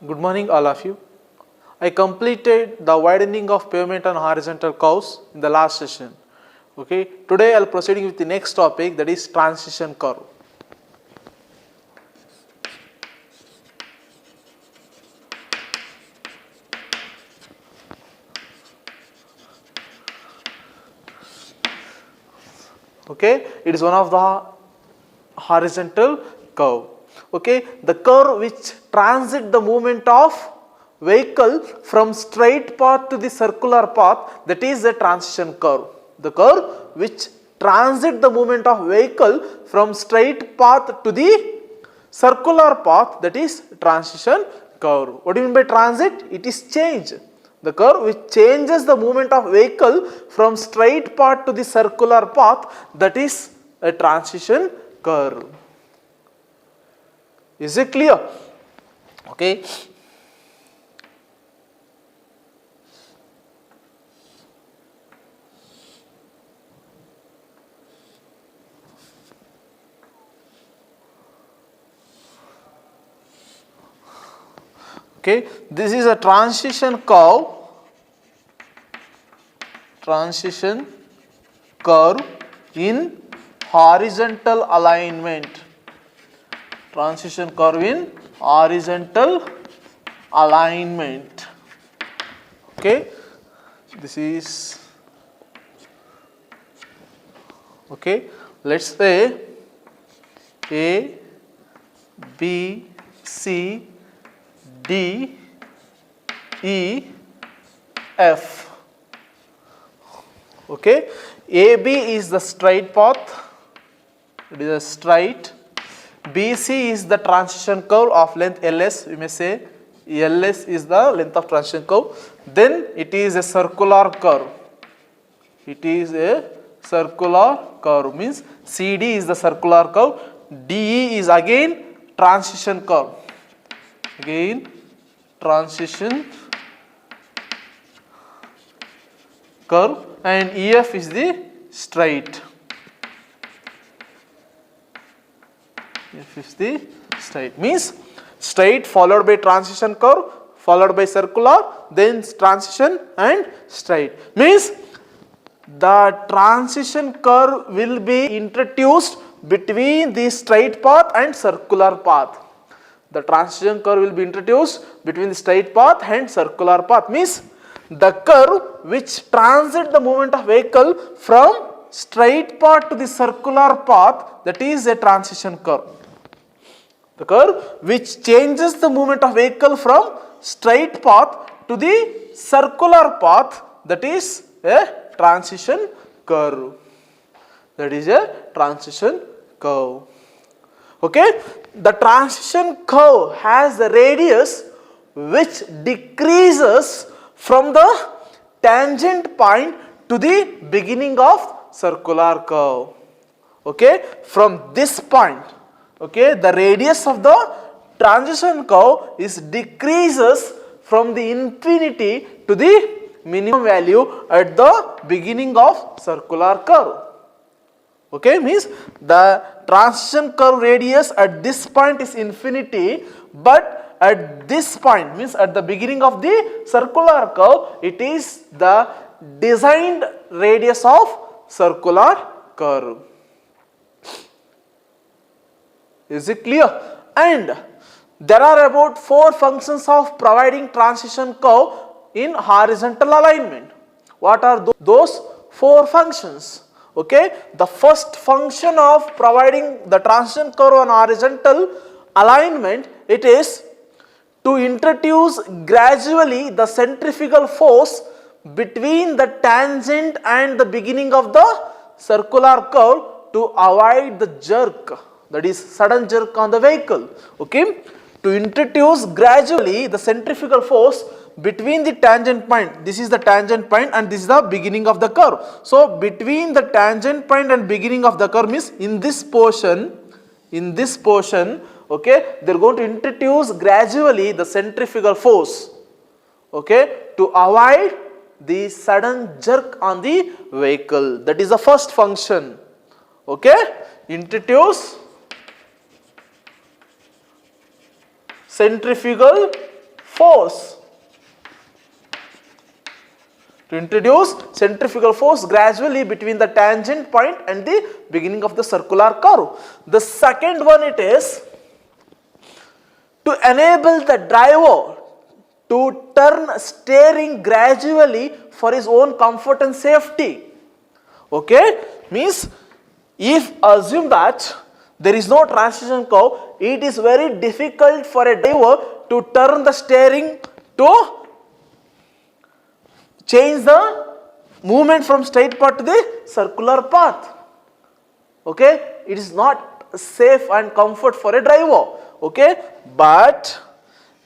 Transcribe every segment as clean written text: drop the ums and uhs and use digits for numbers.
Good morning all of you. I completed the widening of pavement on horizontal curves in the last session. Okay. Today I will proceeding with the next topic, that is transition curve. Okay. It is one of the horizontal curve. Okay. The curve which transit the movement of vehicle from straight path to the circular path, that is the transition curve. The curve which transit the movement of vehicle from straight path to the circular path, that is transition curve. What do you mean by transit? It is change. The curve which changes the movement of vehicle from straight path to the circular path, that is a transition curve. Is it clear? Okay. Okay, this is a transition curve in horizontal alignment. Transition curve in horizontal alignment. Okay, this is okay. Let's say A, B, C, D, E, F. Okay, AB is the straight path, it is a straight. BC is the transition curve of length LS, we may say LS is the length of transition curve. Then it is a circular curve. It is a circular curve, means CD is the circular curve, DE is again transition curve. Again transition curve, and EF is the straight. EF is the straight, means straight followed by transition curve followed by circular, then transition and straight. Means the transition curve will be introduced between the straight path and circular path. The transition curve will be introduced between the straight path and circular path, means the curve which transit the movement of vehicle from straight path to the circular path, that is a transition curve. The curve which changes the movement of vehicle from straight path to the circular path, that is a transition curve. That is a transition curve. Okay, the transition curve has a radius which decreases from the tangent point to the beginning of circular curve. Okay, from this point, okay, the radius of the transition curve is decreases from the infinity to the minimum value at the beginning of circular curve. Okay, means the transition curve radius at this point is infinity, but at this point, means at the beginning of the circular curve, it is the designed radius of circular curve. Is it clear? And there are about 4 functions of providing transition curve in horizontal alignment. What are those 4 functions? Okay, the first function of providing the transition curve on horizontal alignment, it is to introduce gradually the centrifugal force between the tangent and the beginning of the circular curve to avoid the jerk, that is sudden jerk on the vehicle. Okay, to introduce gradually the centrifugal force between the tangent point, this is the tangent point and this is the beginning of the curve. So between the tangent point and beginning of the curve means in this portion, okay, they are going to introduce gradually the centrifugal force, okay, to avoid the sudden jerk on the vehicle. That is the first function. Okay, introduce centrifugal force. To introduce centrifugal force gradually between the tangent point and the beginning of the circular curve. The second one it is to enable the driver to turn steering gradually for his own comfort and safety. Okay, means if assume that there is no transition curve, it is very difficult for a driver to turn the steering to change the movement from straight path to the circular path. Okay, it is not safe and comfort for a driver. Okay, but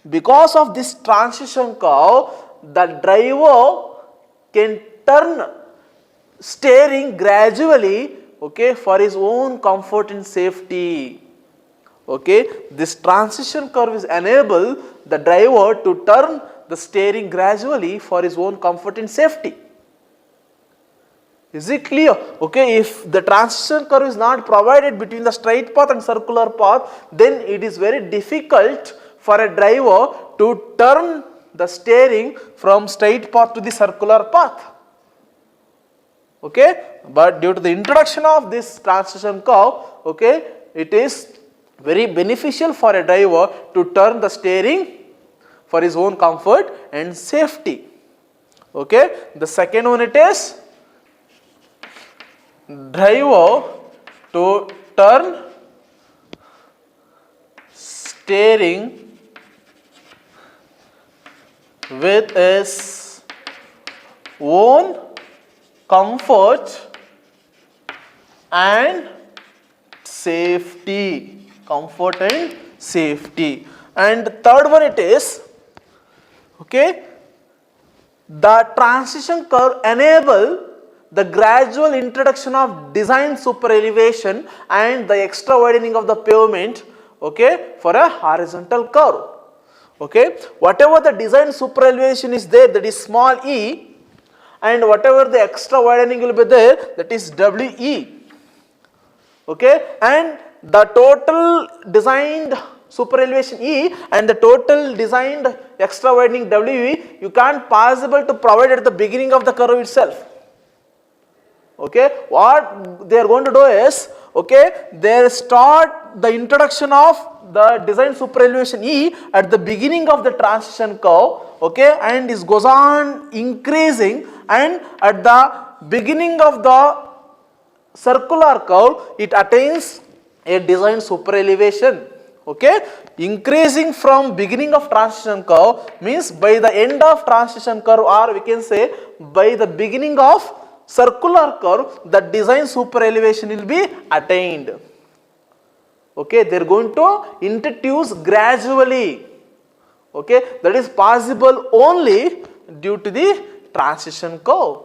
because of this transition curve, the driver can turn steering gradually, okay, for his own comfort and safety. Okay, this transition curve is enable the driver to turn the steering gradually for his own comfort and safety. Is it clear? Okay, if the transition curve is not provided between the straight path and circular path, then it is very difficult for a driver to turn the steering from straight path to the circular path. Okay, but due to the introduction of this transition curve, okay, it is very beneficial for a driver to turn the steering for his own comfort and safety. Okay, the second one it is driver to turn steering with his own comfort and safety. Comfort and safety. And third one it is, okay, the transition curve enable the gradual introduction of design super elevation and the extra widening of the pavement, okay, for a horizontal curve. Okay, whatever the design super elevation is there, that is small e, and whatever the extra widening will be there, that is we. Okay, and the total designed super elevation E and the total designed extra widening WE, you can't possible to provide at the beginning of the curve itself. Okay, what they are going to do is, okay, they start the introduction of the design super elevation E at the beginning of the transition curve, okay, and it goes on increasing, and at the beginning of the circular curve it attains a design super elevation. Okay, increasing from beginning of transition curve means by the end of transition curve, or we can say by the beginning of circular curve, the design super elevation will be attained. Okay, they are going to introduce gradually. Okay, that is possible only due to the transition curve.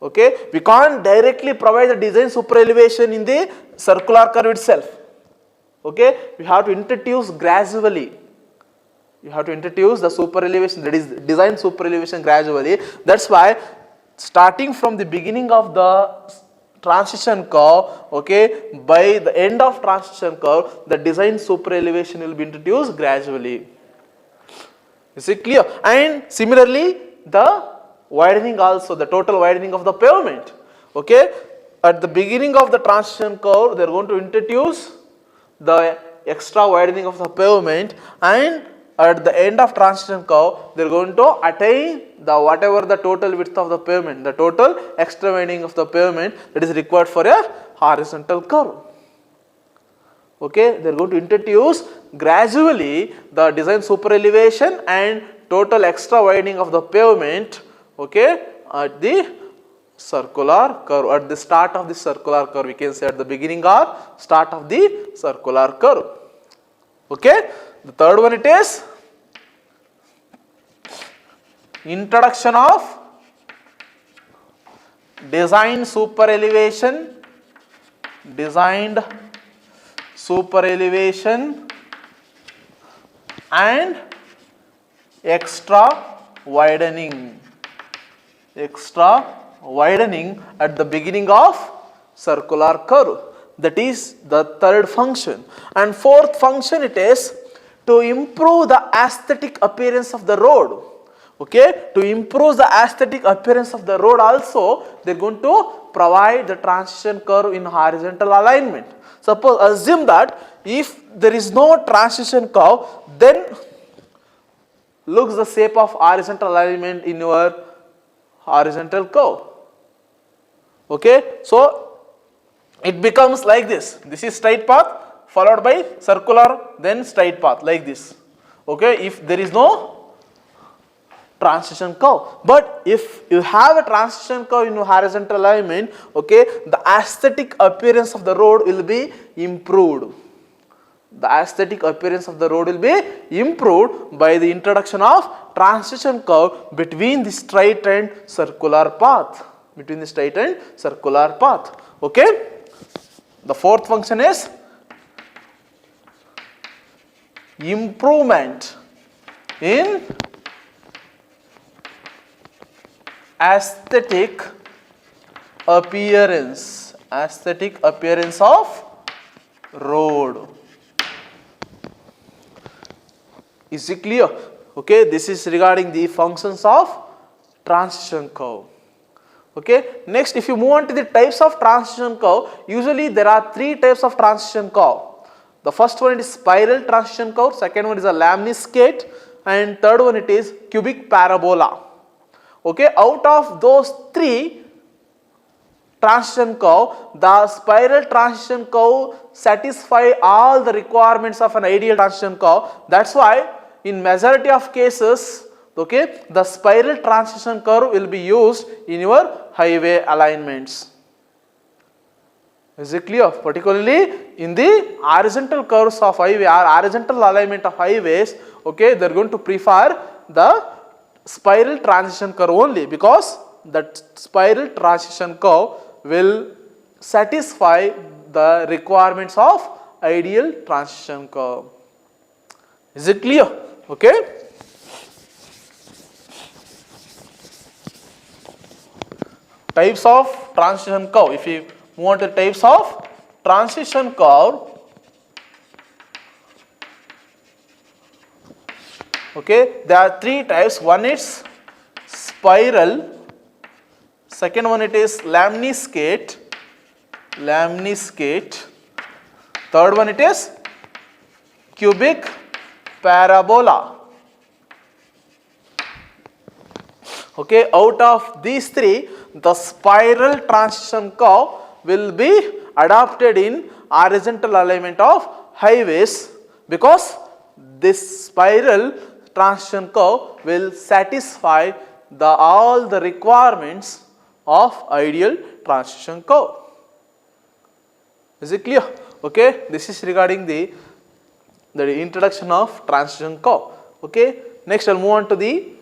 Okay, we can't directly provide the design super elevation in the circular curve itself. Okay, we have to introduce gradually. You have to introduce the super elevation, that is design super elevation gradually. That's why starting from the beginning of the transition curve, okay, by the end of transition curve, the design super elevation will be introduced gradually. Is it clear? And similarly, the widening also, the total widening of the pavement. Okay, at the beginning of the transition curve, they are going to introduce the extra widening of the pavement, and at the end of transition curve, they are going to attain the whatever the total width of the pavement, the total extra widening of the pavement that is required for a horizontal curve. Okay, they are going to introduce gradually the design super elevation and total extra widening of the pavement, okay, at the circular curve, at the start of the circular curve, we can say at the beginning or start of the circular curve. Okay, the third one it is introduction of designed super elevation, designed super elevation and extra widening, at the beginning of circular curve. That is the third function. And fourth function it is to improve the aesthetic appearance of the road. Okay, to improve the aesthetic appearance of the road also, they are going to provide the transition curve in horizontal alignment. Suppose assume that if there is no transition curve, then looks the shape of horizontal alignment in your horizontal curve. Okay, so it becomes like this. This is straight path followed by circular, then straight path like this. Okay, if there is no transition curve. But if you have a transition curve in horizontal alignment, okay, the aesthetic appearance of the road will be improved. The aesthetic appearance of the road will be improved by the introduction of transition curve between the straight and circular path. Between the straight and circular path. Okay. The fourth function is improvement in aesthetic appearance of road. Is it clear? Okay, this is regarding the functions of transition curve. Okay, next if you move on to the types of transition curve, usually there are three types of transition curve. The first one is spiral transition curve, second one is a lemniscate, and third one it is cubic parabola. Okay, out of those three transition curve, the spiral transition curve satisfy all the requirements of an ideal transition curve. That's why in majority of cases, okay, the spiral transition curve will be used in your highway alignments. Is it clear? Particularly in the horizontal curves of highway or horizontal alignment of highways, okay, they are going to prefer the spiral transition curve only, because that spiral transition curve will satisfy the requirements of ideal transition curve. Is it clear? Okay. Types of transition curve. If you move on to types of transition curve, okay, there are three types. One is spiral, second one it is lemniscate, third one it is cubic parabola. Okay, out of these three, the spiral transition curve will be adopted in horizontal alignment of highways, because this spiral transition curve will satisfy all the requirements of ideal transition curve. Is it clear? Okay, this is regarding the introduction of transition curve. Okay, next I'll move on to the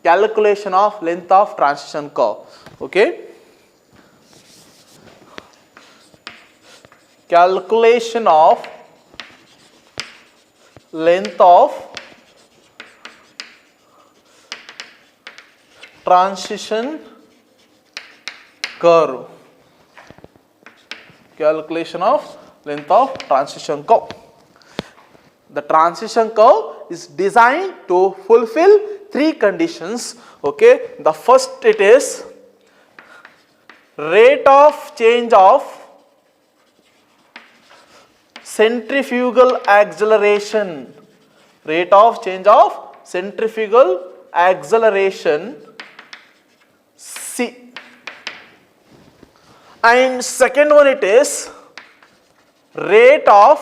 calculation of length of transition curve. Okay, calculation of length of transition curve. Calculation of length of transition curve. The transition curve is designed to fulfill three conditions. Okay, the first it is rate of change of centrifugal acceleration. Rate of change of centrifugal acceleration C. And second one it is rate of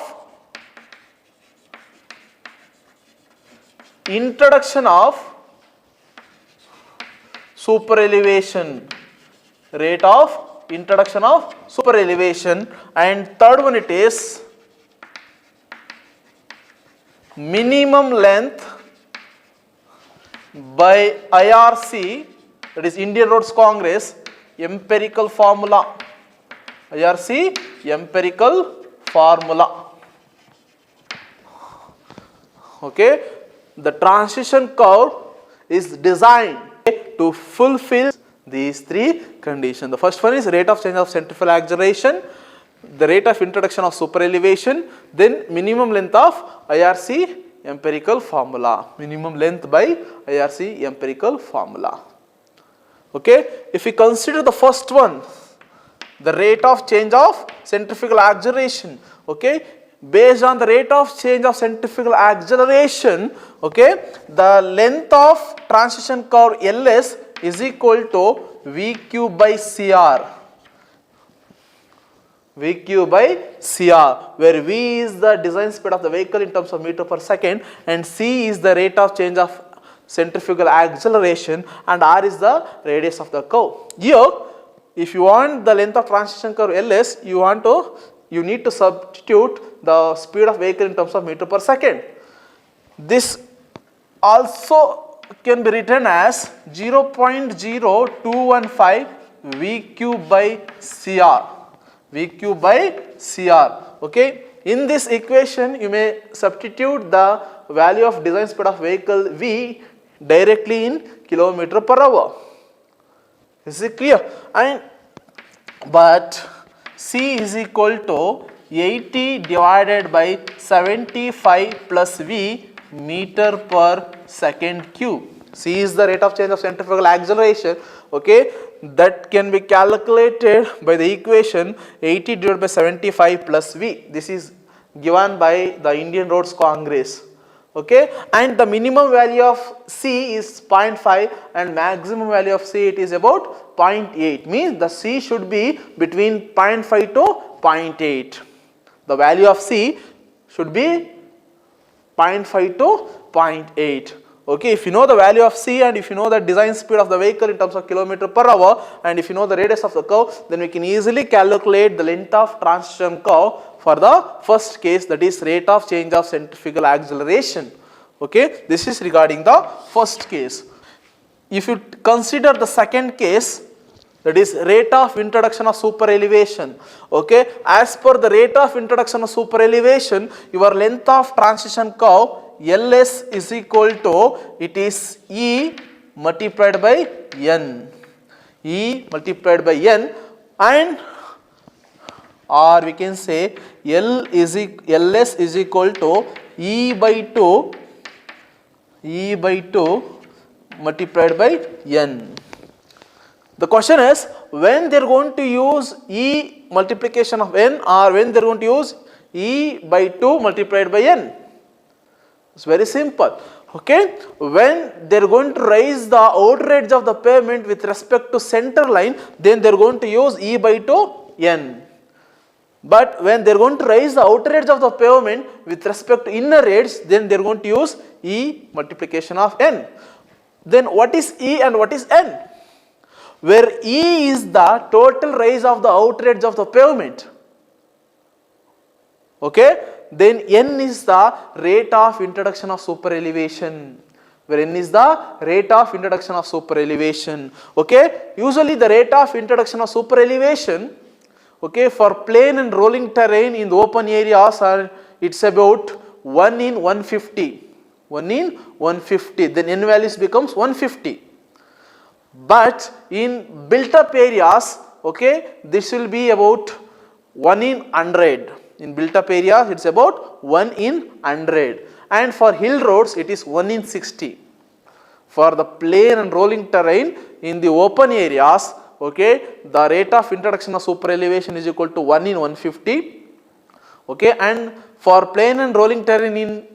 introduction of superelevation. Rate of introduction of superelevation. And third one it is minimum length by IRC, that is Indian Roads Congress empirical formula. IRC empirical formula. Okay, the transition curve is designed to fulfill these three conditions. The first one is rate of change of centrifugal acceleration, the rate of introduction of superelevation, then minimum length of IRC empirical formula. Minimum length by IRC empirical formula. Okay, if we consider the first one, the rate of change of centrifugal acceleration, okay, based on the rate of change of centrifugal acceleration, okay, the length of transition curve LS is equal to VQ by CR. VQ by CR, where V is the design speed of the vehicle in terms of meter per second and C is the rate of change of centrifugal acceleration and R is the radius of the curve. Here, if you want the length of transition curve LS, you need to substitute the speed of vehicle in terms of meter per second. This also can be written as 0.0215 VQ by CR. VQ by CR. Okay. In this equation, you may substitute the value of design speed of vehicle V directly in kilometer per hour. Is it clear? But C is equal to 80 divided by 75 plus V meter per second cube. C is the rate of change of centrifugal acceleration. Okay, that can be calculated by the equation 80 divided by 75 plus V. This is given by the Indian Roads Congress. Okay, and the minimum value of C is 0.5 and maximum value of C it is about 0.8, means the C should be between 0.5 to 0.8. The value of C should be 0.5 to 0.8. Okay, if you know the value of C and if you know the design speed of the vehicle in terms of kilometer per hour and if you know the radius of the curve, then we can easily calculate the length of transition curve for the first case, that is rate of change of centrifugal acceleration. Okay, this is regarding the first case. If you consider the second case, that is rate of introduction of super elevation. Okay, as per the rate of introduction of super elevation, your length of transition curve LS is equal to, it is E multiplied by N. E multiplied by N, and or we can say LS is equal to E by 2 multiplied by N. The question is, when they are going to use E multiplication of N or when they are going to use E by 2 multiplied by N? It's very simple. Okay, when they are going to raise the outer edge of the pavement with respect to center line, then they are going to use E by 2 N. But when they are going to raise the outer edge of the pavement with respect to inner edge, then they are going to use E multiplication of N. Then what is E and what is N? Where E is the total raise of the outer edge of the pavement. Okay, then N is the rate of introduction of super elevation. Where N is the rate of introduction of super elevation. Okay, usually the rate of introduction of super elevation, okay, for plain and rolling terrain in the open areas it's about 1 in 150. 1 in 150. Then N values becomes 150. But in built up areas, okay, this will be about 1 in 100. In built up areas it's about 1 in 100. And for hill roads it is 1 in 60. For the plain and rolling terrain in the open areas, okay, the rate of introduction of super elevation is equal to 1 in 150. Okay, and for plain and rolling terrain in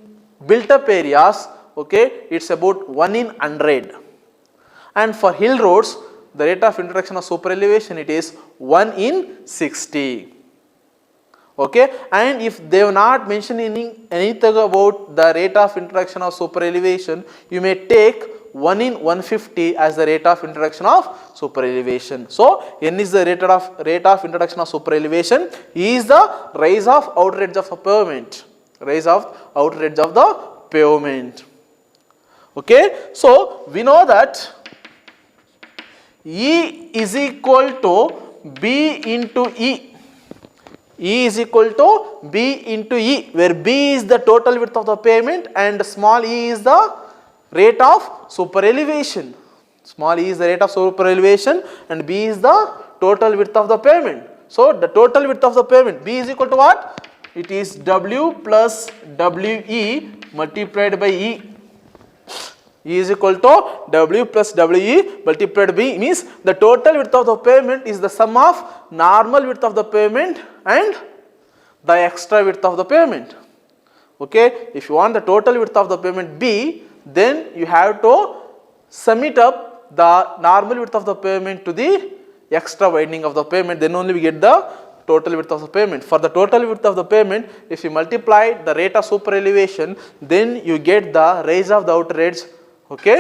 built up areas, okay, it's about 1 in 100. And for hill roads, the rate of introduction of super elevation it is 1 in 60. Okay, and if they have not mentioned anything about the rate of introduction of super elevation, you may take 1 in 150 as the rate of introduction of super elevation. So N is the rate of introduction of super elevation. E is the rise of outer edge of the pavement. Rise of outer edge of the pavement. Okay, so we know that E is equal to B into E. E is equal to B into E, where B is the total width of the pavement and small e is the rate of super elevation. Small e is the rate of super elevation and B is the total width of the pavement. So the total width of the pavement, B is equal to what? It is W plus WE multiplied by E. E is equal to W plus WE multiplied by E, means the total width of the pavement is the sum of normal width of the pavement and the extra width of the pavement. Okay, if you want the total width of the pavement B, then you have to sum it up the normal width of the pavement to the extra widening of the pavement, then only we get the total width of the pavement. For the total width of the pavement, if you multiply the rate of super elevation, then you get the rise of the outer edge. Okay,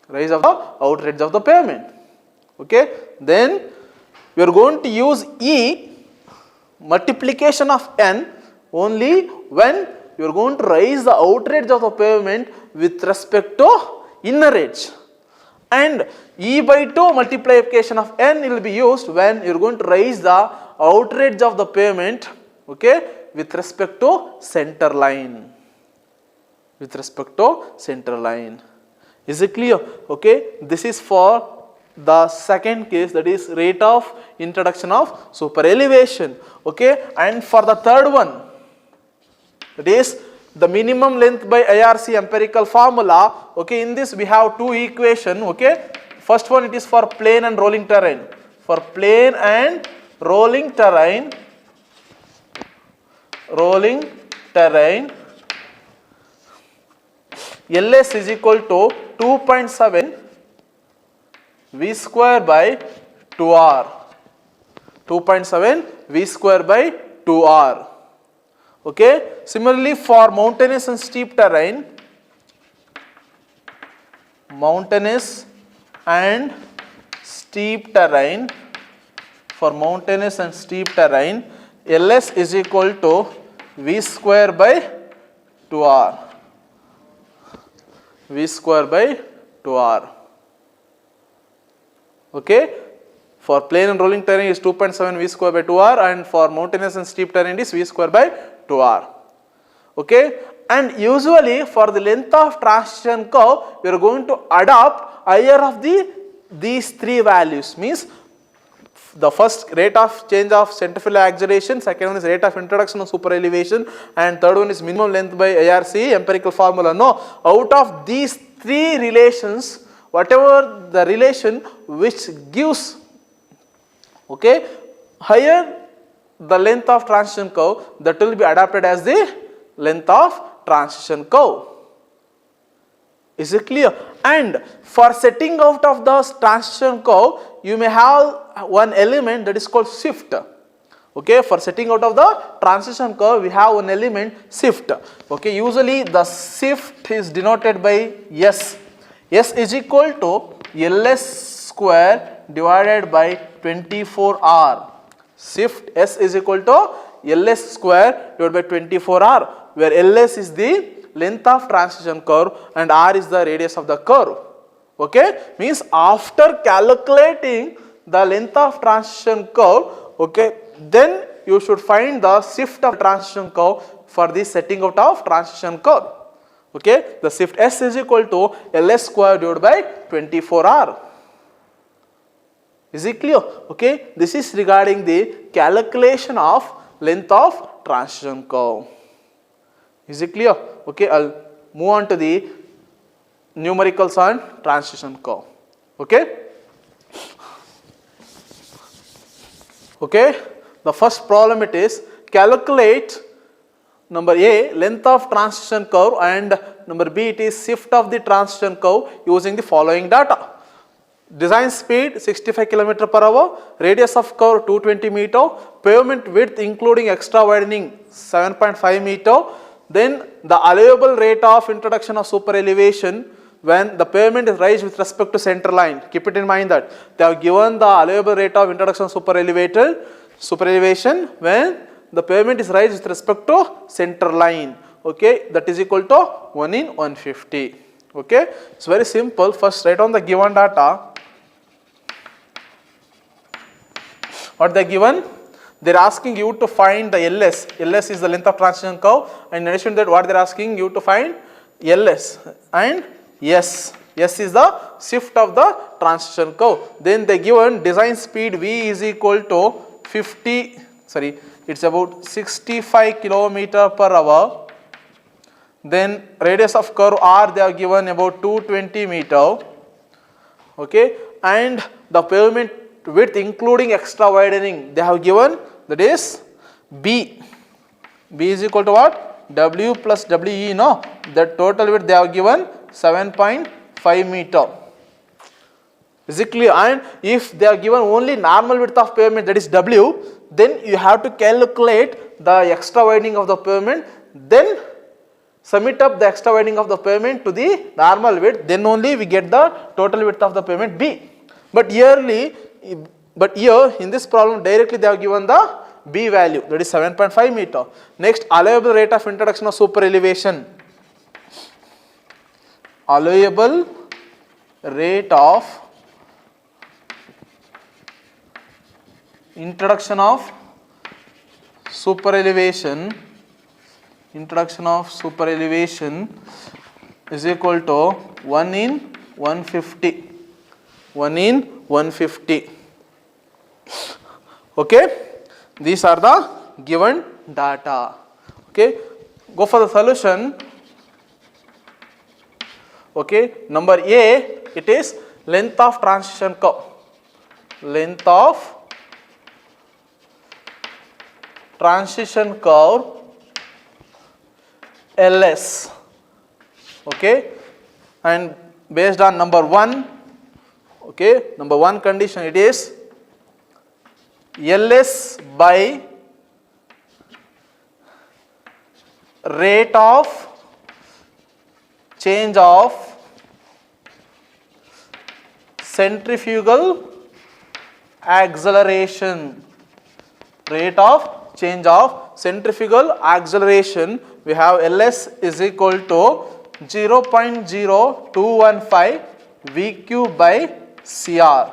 rise of the outer edge of the pavement. Okay, then we are going to use E multiplication of N only when you are going to raise the outer edge of the pavement with respect to inner edge, and E by 2 multiplication of N will be used when you are going to raise the outer edge of the pavement, okay, with respect to center line. With respect to center line. Is it clear? Okay, this is for the second case, that is rate of introduction of super elevation. Okay, and for the third one, that is the minimum length by IRC empirical formula. Okay, in this we have two equation. Okay, first one it is for plane and rolling terrain. For plane and rolling terrain, LS is equal to 2.7 V square by 2R. 2.7 V square by 2R. Okay. Similarly, for mountainous and steep terrain, for mountainous and steep terrain, LS is equal to V square by 2R. V square by 2R. Okay. For plane and rolling terrain is 2.7 V square by 2R, and for mountainous and steep terrain is V square by 2R. Okay. And usually for the length of transition curve, we are going to adopt either of these three values, means the first rate of change of centrifugal acceleration, second one is rate of introduction of super elevation, and third one is minimum length by IRC empirical formula. No, out of these three relations, whatever the relation which gives, okay, higher the length of transition curve, that will be adapted as the length of transition curve. Is it clear? And for setting out of the transition curve, you may have one element that is called shift. Okay, for setting out of the transition curve, we have one element shift. Okay, usually the shift is denoted by S. S is equal to LS square divided by 24R. Shift S is equal to LS square divided by 24R, where LS is the length of transition curve and R is the radius of the curve. Okay, means after calculating the length of transition curve, okay, then you should find the shift of transition curve for the setting out of transition curve. Okay, the shift S is equal to LS square divided by 24R. Is it clear? Okay, this is regarding the calculation of length of transition curve. Is it clear? Okay, I'll move on to the numericals on transition curve. Okay. Okay, the first problem it is calculate number A length of transition curve, and number B it is shift of the transition curve using the following data. Design speed 65 km per hour, radius of curve 220 meter, pavement width including extra widening 7.5 meter, then the allowable rate of introduction of super elevation when the pavement is raised with respect to center line. Keep it in mind that they have given the allowable rate of introduction of super elevation when the pavement is raised with respect to center line. Okay, that is equal to 1 in 150. Okay, it's very simple. First write on the given data. What they given? They are asking you to find the LS. LS is the length of transition curve, and in addition to that, what they are asking you to find LS and S. S is the shift of the transition curve. Then they given design speed V is equal to 65 km per hour. then radius of curve R they have given about 220 meter, okay, and the pavement width including extra widening they have given, that is B. B is equal to what? W plus WE, no? The total width they have given 7.5 meter. Is it clear? And if they are given only normal width of pavement, that is W, then you have to calculate the extra widening of the pavement, then sum it up the extra widening of the pavement to the normal width, then only we get the total width of the pavement B. But here in this problem directly they have given the B value, that is 7.5 meter. Next, allowable rate of introduction of super elevation. Allowable rate of introduction of super elevation is equal to 1 in 150. 1 in 150. Okay, these are the given data. Okay, go for the solution. Okay, number A, it is length of transition curve. Length of transition curve LS. Okay, and based on number 1, okay, number 1 condition, it is LS by rate of change of centrifugal acceleration. Rate of change of centrifugal acceleration, we have LS is equal to 0.0215 VQ by CR,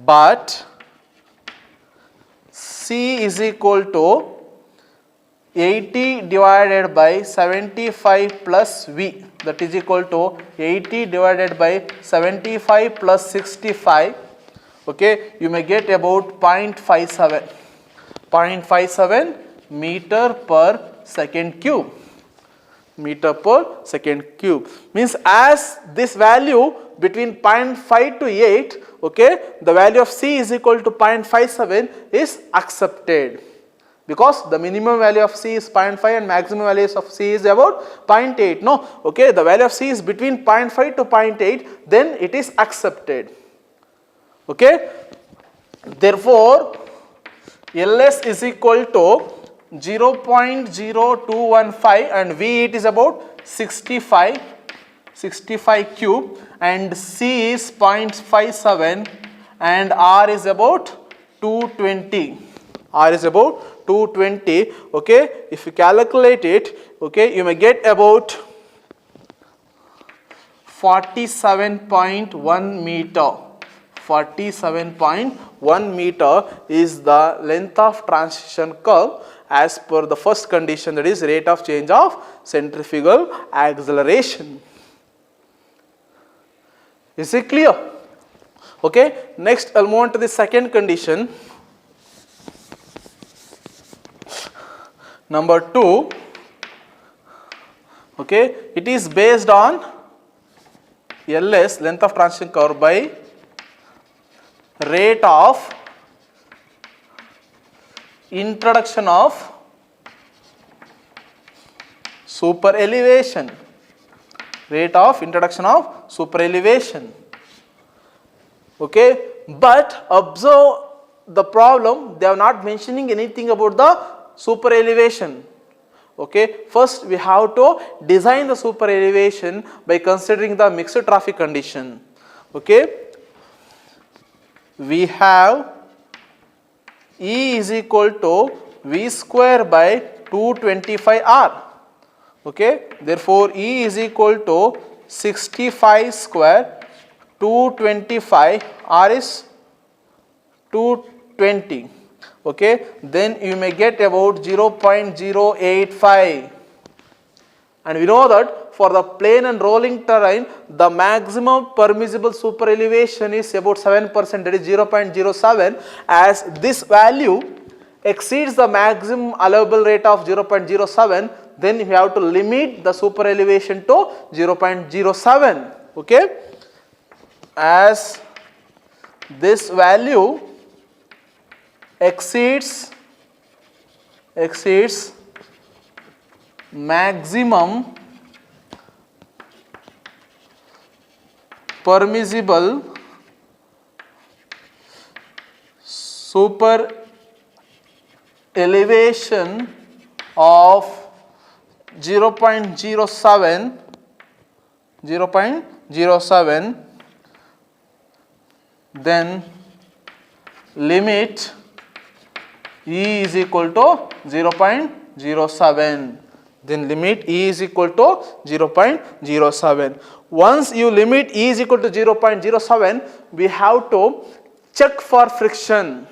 but C is equal to 80 divided by 75 plus V, that is equal to 80 divided by 75 plus 65, okay, you may get about 0.57 meter per second cube. Meter per second cube means as this value between 0.5 to 8, okay, the value of C is equal to 0.57 is accepted, because the minimum value of C is 0.5 and maximum value of C is about 0.8, no, okay, the value of C is between 0.5 to 0.8, then it is accepted. Okay, therefore LS is equal to 0.0215 and V it is about 65 cube and C is 0.57 and R is about 220. R is about 220. Okay, if you calculate it, okay, you may get about 47.1 meter. 47.1 meter is the length of transition curve as per the first condition, that is rate of change of centrifugal acceleration. Is it clear? Okay, next I'll move on to the second condition. Number 2, okay, it is based on LS, length of transition curve, by rate of introduction of super elevation. Rate of introduction of super elevation. Okay, but observe the problem, they are not mentioning anything about the super elevation. Okay, first we have to design the super elevation by considering the mixed traffic condition. Okay, we have E is equal to V square by 225 R. Okay, therefore E is equal to 65 square 225, R is 220. Okay, then you may get about 0.085, and we know that for the plain and rolling terrain the maximum permissible super elevation is about 7%, that is 0.07. as this value exceeds the maximum allowable rate of 0.07, then you have to limit the super elevation to 0.07. Okay, as this value exceeds maximum permissible super elevation of 0.07, then limit E is equal to 0.07. Then limit E is equal to 0.07. Once you limit E is equal to 0.07, we have to check for friction.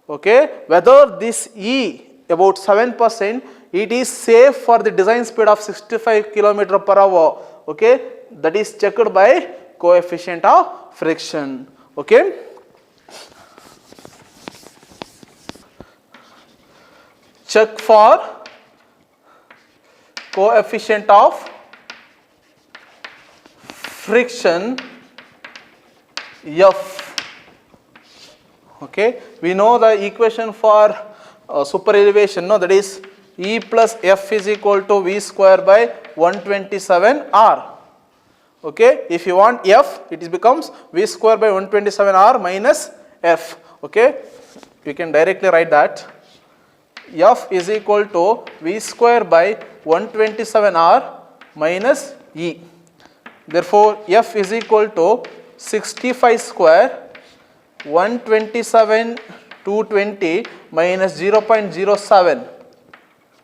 Okay, whether this E about 7%, it is safe for the design speed of 65 km per hour. Okay, that is checked by coefficient of friction. Okay, check for coefficient of friction F. Okay, we know the equation for super elevation, no, that is E plus F is equal to V square by 127 R. Okay, if you want F, it becomes V square by 127 R minus F. Okay, you can directly write that F is equal to V square by 127 R minus E. Therefore, F is equal to 65 square 127 220 minus 0.07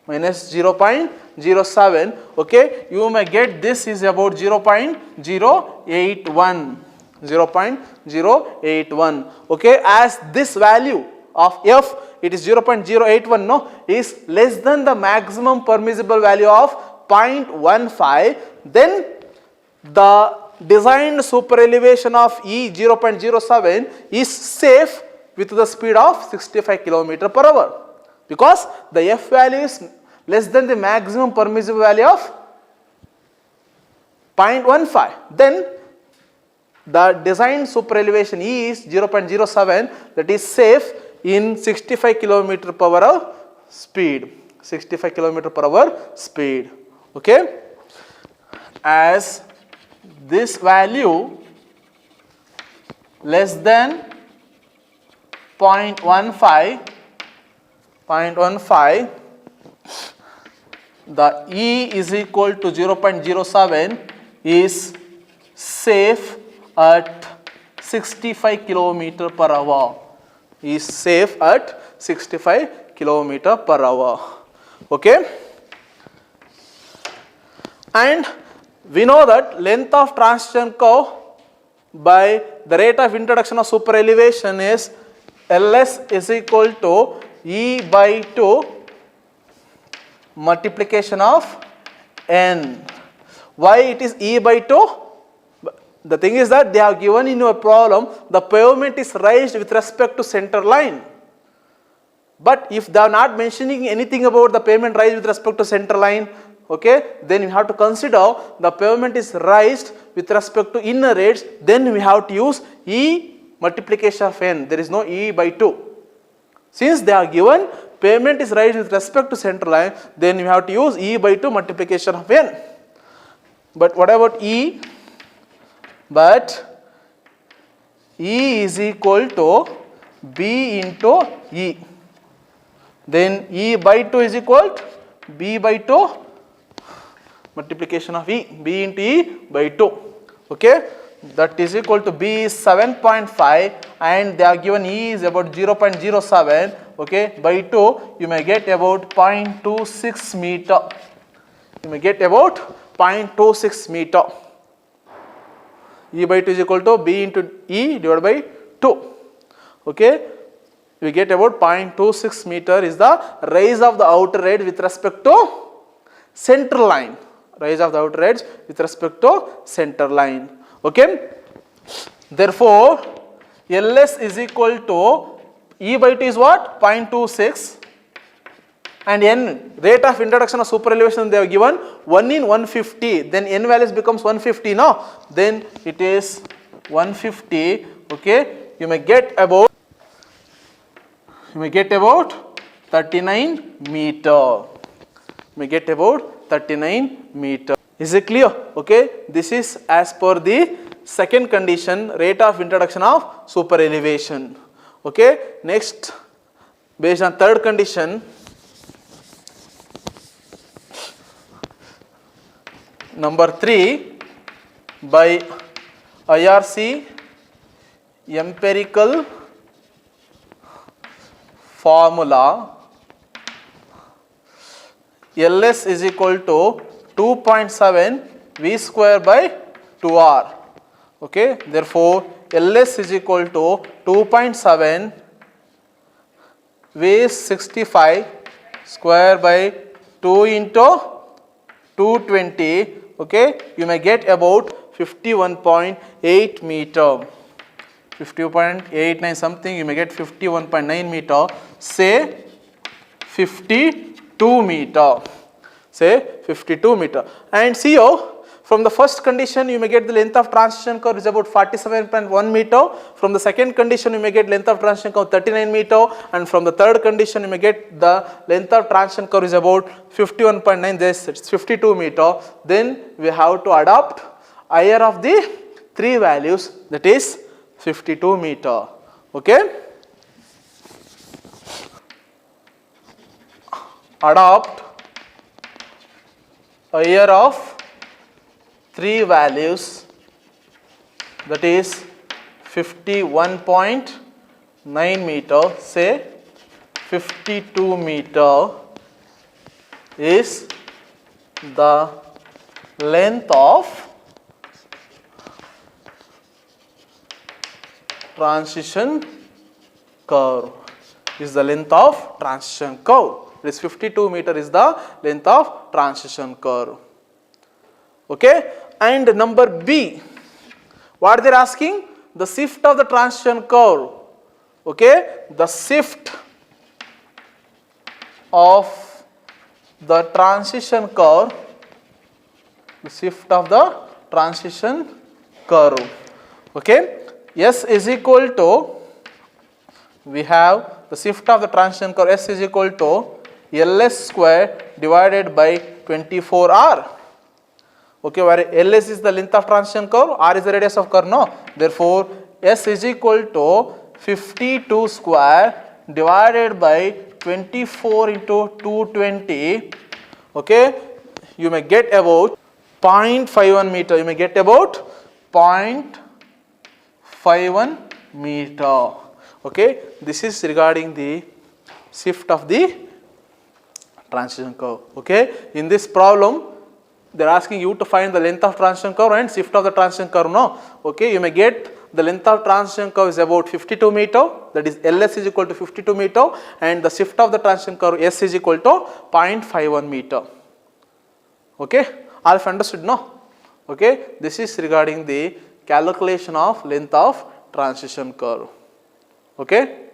minus 0.07. Okay, you may get this is about 0.081. Okay, as this value of F, it is 0.081, no, is less than the maximum permissible value of 0.15, then the designed super elevation of E 0.07 is safe with the speed of 65 km per hour, because the F value is less than the maximum permissible value of 0.15. Then the designed super elevation E is 0.07, that is safe in 65 km per hour speed. 65 km per hour speed. Okay, as this value less than 0.15, the E is equal to 0.07 is safe at 65 km per hour. Is safe at 65 km per hour. Okay, and we know that length of transition curve by the rate of introduction of super elevation is Ls is equal to E by 2 multiplication of N. Why it is E by 2? The thing is that they have given in your problem the pavement is raised with respect to center line. But if they are not mentioning anything about the pavement raised with respect to center line, okay, then you have to consider the pavement is raised with respect to inner edge, then we have to use E multiplication of N. There is no E by 2. Since they are given pavement is raised with respect to center line, then you have to use E by 2 multiplication of N. But what about E? But E is equal to B into E. Then E by 2 is equal to B by 2 multiplication of E. B into E by 2. Okay, that is equal to B is 7.5 and they are given E is about 0.07. Okay, by 2 you may get about 0.26 meter. You may get about 0.26 meter. E by 2 is equal to B into E divided by 2. Okay, we get about 0.26 meter is the raise of the outer edge with respect to center line. Raise of the outer edge with respect to center line. Okay, therefore Ls is equal to E by 2 is what? 0.26 and n, rate of introduction of super elevation they have given 1 in 150, then n values becomes 150 now, then it is 150, okay, you may get about 39 meter. May get about 39 meter. Is it clear? Okay, this is as per the second condition, rate of introduction of super elevation. Okay, next, based on third condition, number 3, by IRC empirical formula, LS is equal to 2.7 V square by 2R. Okay, therefore LS is equal to 2.7 V 65 square by 2 into 220. Okay, you may get about 51.8 meter. 50.89 something, you may get 51.9 meter, say 52 meter, say 52 meter. And see here, from the first condition you may get the length of transition curve is about 47.1 meter, from the second condition you may get length of transition curve 39 meter, and from the third condition you may get the length of transition curve is about 51.9, this it's 52 meter. Then we have to adopt higher of the three values, that is 52 meter. Okay, adopt higher of three values, that is 51.9 meter, say 52 meter is the length of transition curve, is the length of transition curve. This 52 meter is the length of transition curve. Okay, and number B, what they are asking? The shift of the transition curve. Okay, the shift of the transition curve, the shift of the transition curve. Okay, S is equal to, we have the shift of the transition curve, S is equal to LS square divided by 24R. Okay, where LS is the length of transition curve, R is the radius of curve, no? Therefore, S is equal to 52 square divided by 24 into 220. Okay, you may get about 0.51 meter, you may get about 0.51 meter. Okay, this is regarding the shift of the transition curve. Okay, in this problem they are asking you to find the length of transition curve and shift of the transition curve, no? Okay, you may get the length of transition curve is about 52 meter, that is LS is equal to 52 meter, and the shift of the transition curve S is equal to 0.51 meter. Okay, all of understood, no? Okay, this is regarding the calculation of length of transition curve. Okay.